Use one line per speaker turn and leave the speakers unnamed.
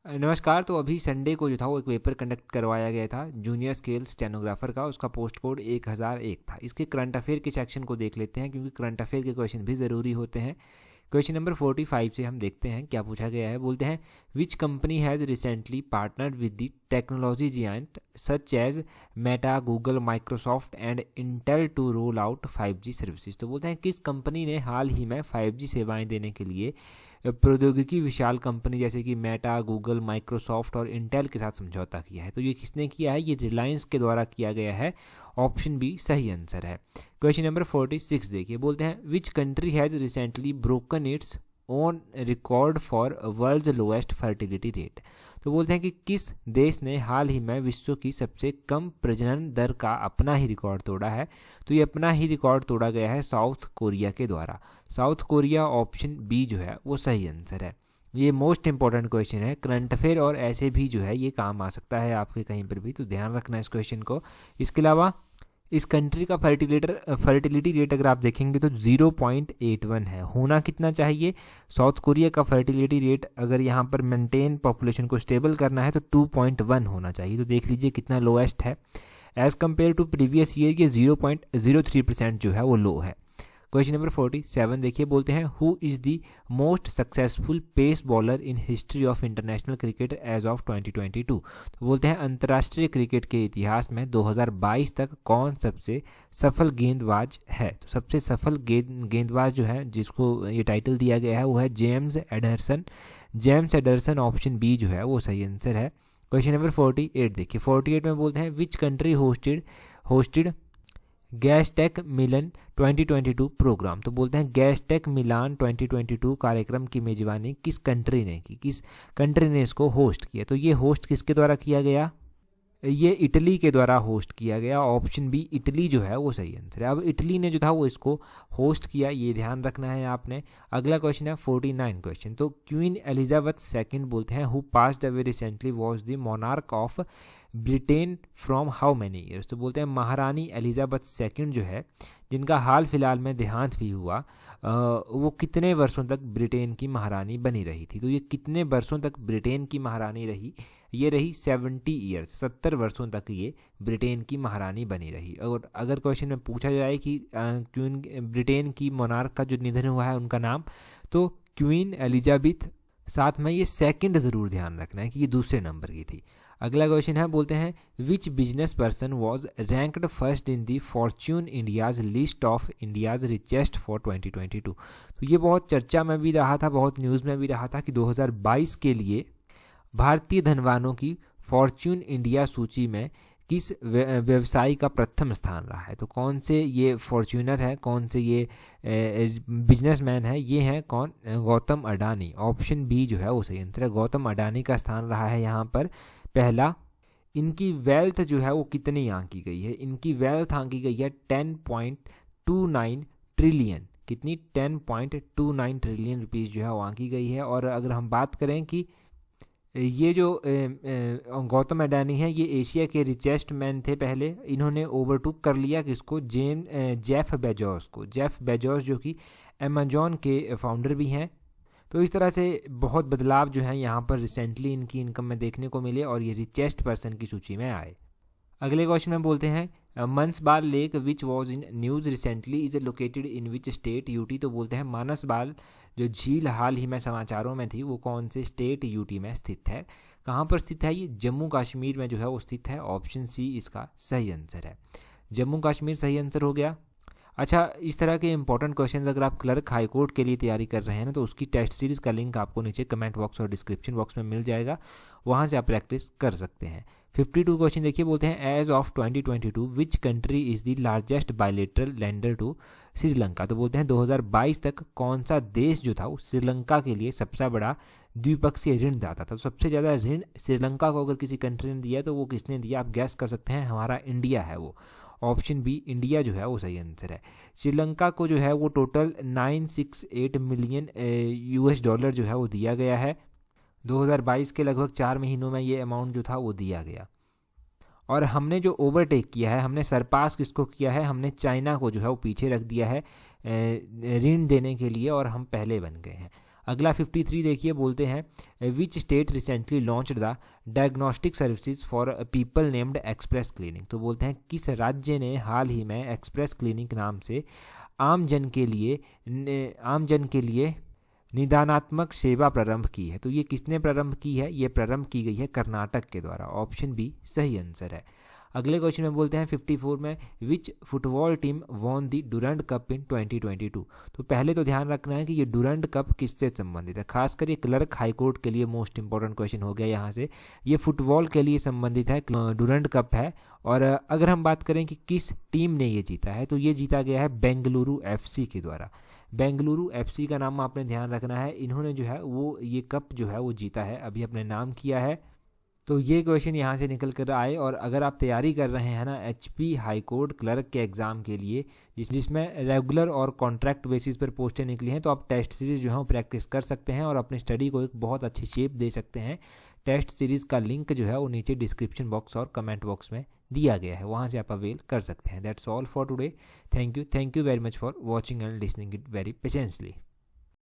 नमस्कार। तो अभी संडे को जो था वो एक पेपर कंडक्ट करवाया गया था जूनियर स्केल स्टेनोग्राफर का। उसका पोस्ट कोड 1001 था। इसके करंट अफेयर के सेक्शन को देख लेते हैं क्योंकि करंट अफेयर के क्वेश्चन भी ज़रूरी होते हैं। क्वेश्चन नंबर 45 से हम देखते हैं क्या पूछा गया है। बोलते हैं which company has recently partnered with the technology giant such as Meta, Google, Microsoft and Intel to roll out 5G services. तो बोलते हैं किस कंपनी ने हाल ही में 5G सेवाएं देने के लिए प्रौद्योगिकी विशाल कंपनी जैसे कि मेटा, गूगल, माइक्रोसॉफ्ट और इंटेल के साथ समझौता किया है। तो ये किसने किया है? ये रिलायंस के द्वारा किया गया है। ऑप्शन बी सही आंसर है। क्वेश्चन नंबर 46 देखिए। बोलते हैं which country has recently broken its own record for world's lowest fertility rate. तो बोलते हैं कि किस देश ने हाल ही में विश्व की सबसे कम प्रजनन दर का अपना ही रिकॉर्ड तोड़ा है। तो ये अपना ही रिकॉर्ड तोड़ा गया है साउथ कोरिया के द्वारा। साउथ कोरिया, ऑप्शन बी जो है वो सही आंसर है। ये मोस्ट इंपॉर्टेंट क्वेश्चन है, करंट अफेयर और ऐसे भी जो है ये काम आ सकता है आपके कहीं पर भी, तो ध्यान रखना इस क्वेश्चन को। इसके अलावा इस कंट्री का फर्टिलिटी रेट अगर आप देखेंगे तो 0.81 है। होना कितना चाहिए? साउथ कोरिया का फर्टिलिटी रेट अगर यहाँ पर मेंटेन पॉपुलेशन को स्टेबल करना है तो 2.1 होना चाहिए। तो देख लीजिए कितना लोएस्ट है। As compare to previous year ये 0.03% जो है वो लो है। क्वेश्चन नंबर 47 देखिए। बोलते हैं who is the most successful pace bowler in history of international cricket as of 2022। तो बोलते हैं अंतर्राष्ट्रीय क्रिकेट के इतिहास में 2022 तक कौन सबसे सफल गेंदबाज है। तो सबसे सफल गेंदबाज जो है जिसको ये टाइटल दिया गया है वो है James Anderson. James Anderson, option B जो है वो सही आंसर है। क्वेश्चन नंबर 48 देखिए। 48 में बोलते हैं which country hosted Gastech Milan 2022 programme. तो बोलते हैं गैसटेक मिलान 2022 कार्यक्रम की मेजबानी किस कंट्री ने की, किस कंट्री ने इसको होस्ट किया। तो ये होस्ट किसके द्वारा किया गया? ये इटली के द्वारा होस्ट किया गया। ऑप्शन बी इटली जो है वो सही आंसर है। अब इटली ने जो था वो इसको होस्ट किया, ये ध्यान रखना है आपने। अगला क्वेश्चन है 49 क्वेश्चन। तो क्वीन एलिजाबेथ सेकंड बोलते हैं who passed away recently was the monarch of Britain from how many years. तो बोलते हैं महारानी एलिजाबेथ सेकंड जो है जिनका हाल फिलहाल में देहांत भी हुआ, वो कितने वर्षों तक ब्रिटेन की महारानी बनी रही थी। तो ये कितने वर्षों तक ब्रिटेन की महारानी रही? ये रही 70 ईयर्स, 70 वर्षों तक ये ब्रिटेन की महारानी बनी रही। और अगर क्वेश्चन में पूछा जाए कि क्वीन ब्रिटेन की मोनार्क का जो निधन हुआ है उनका नाम, तो क्वीन एलिजाबेथ, साथ में ये सेकंड ज़रूर ध्यान रखना है कि ये दूसरे नंबर की थी। अगला क्वेश्चन है, बोलते हैं which business person was ranked first in the Fortune India's list of India's richest for 2022। तो ये बहुत चर्चा में भी रहा था, बहुत न्यूज़ में भी रहा था कि 2022 के लिए भारतीय धनवानों की फॉर्च्यून इंडिया सूची में किस व्यवसायी का प्रथम स्थान रहा है। तो कौन से ये फॉर्च्यूनर है, कौन से ये बिजनेसमैन है? ये हैं कौन? गौतम अडानी। ऑप्शन बी जो है वो सही आंसर है। गौतम अडानी का स्थान रहा है यहाँ पर पहला। इनकी वेल्थ जो है वो कितनी आंकी गई है? इनकी वेल्थ आंकी गई है 10.29 ट्रिलियन। कितनी? 10.29 ट्रिलियन रुपीज़ जो है वो आंकी गई है। और अगर हम बात करें कि ये जो गौतम अडानी है ये एशिया के रिचेस्ट मैन थे पहले, इन्होंने ओवरटूक कर लिया किसको? जेफ बेजोस को। जेफ बेजोस जो कि अमेजॉन के फाउंडर भी हैं। तो इस तरह से बहुत बदलाव जो है यहाँ पर रिसेंटली इनकी इनकम में देखने को मिले और ये रिचेस्ट पर्सन की सूची में आए। अगले क्वेश्चन में बोलते हैं Manasbal lake which was in news recently is located in which state UT. तो बोलते हैं मानसबाल जो झील हाल ही में समाचारों में थी वो कौन से स्टेट यूटी में स्थित है? कहाँ पर स्थित है? ये जम्मू कश्मीर में जो है वो स्थित है। ऑप्शन सी इसका सही आंसर है। जम्मू कश्मीर सही आंसर हो गया। अच्छा, इस तरह के इंपॉर्टेंट क्वेश्चन अगर आप क्लर्क हाई कोर्ट के लिए तैयारी कर रहे हैं ना, तो उसकी टेस्ट सीरीज़ का लिंक आपको नीचे कमेंट बॉक्स और डिस्क्रिप्शन बॉक्स में मिल जाएगा, वहाँ से आप प्रैक्टिस कर सकते हैं। 52 क्वेश्चन देखिए। बोलते हैं as of 2022 which country is the largest bilateral lender to Sri Lanka. तो बोलते हैं 2022 तक कौन सा देश जो था वो श्रीलंका के लिए सबसे बड़ा द्विपक्षीय ऋण दाता था। तो सबसे ज़्यादा ऋण श्रीलंका को अगर किसी कंट्री ने दिया तो वो किसने दिया? आप गैस कर सकते हैं, हमारा इंडिया है वो। ऑप्शन बी इंडिया जो है वो सही आंसर है। श्रीलंका को जो है वो टोटल 968 मिलियन US डॉलर जो है वो दिया गया है। 2022 के लगभग 4 महीनों में ये अमाउंट जो था वो दिया गया। और हमने जो ओवरटेक किया है, हमने सरपास किसको किया है? हमने चाइना को जो है वो पीछे रख दिया है ऋण देने के लिए, और हम पहले बन गए हैं। अगला 53 देखिए, बोलते हैं which state recently launched the diagnostic services for people named express clinic. तो बोलते हैं किस राज्य ने हाल ही में एक्सप्रेस क्लिनिक नाम से आम जन के लिए निदानात्मक सेवा प्रारंभ की है। तो ये किसने प्रारंभ की है? ये प्रारंभ की गई है कर्नाटक के द्वारा। ऑप्शन बी सही आंसर है। अगले क्वेश्चन में बोलते हैं 54 में which football team won the Durand cup in 2022। तो पहले तो ध्यान रखना है कि ये डुरंड कप किससे संबंधित है। खासकर ये क्लर्क हाईकोर्ट के लिए मोस्ट इंपॉर्टेंट क्वेश्चन हो गया यहाँ से। ये फुटबॉल के लिए संबंधित है, डुरंड कप है। और अगर हम बात करें कि किस टीम ने ये जीता है, तो ये जीता गया है बेंगलुरु FC के द्वारा। बेंगलुरु FC का नाम आपने ध्यान रखना है। इन्होंने जो है वो ये कप जो है वो जीता है, अभी अपने नाम किया है। तो ये क्वेश्चन यहाँ से निकल कर आए। और अगर आप तैयारी कर रहे हैं ना HP हाई कोर्ट क्लर्क के एग्ज़ाम के लिए, जिसमें रेगुलर और कॉन्ट्रैक्ट बेसिस पर पोस्टें निकली हैं, तो आप टेस्ट सीरीज़ जो है वो प्रैक्टिस कर सकते हैं और अपनी स्टडी को एक बहुत अच्छी शेप दे सकते हैं। टेस्ट सीरीज़ का लिंक जो है वो नीचे डिस्क्रिप्शन बॉक्स और कमेंट बॉक्स में दिया गया है, वहाँ से आप अवेल कर सकते हैं। That's all for today. Thank you very much for watching and listening it very patiently.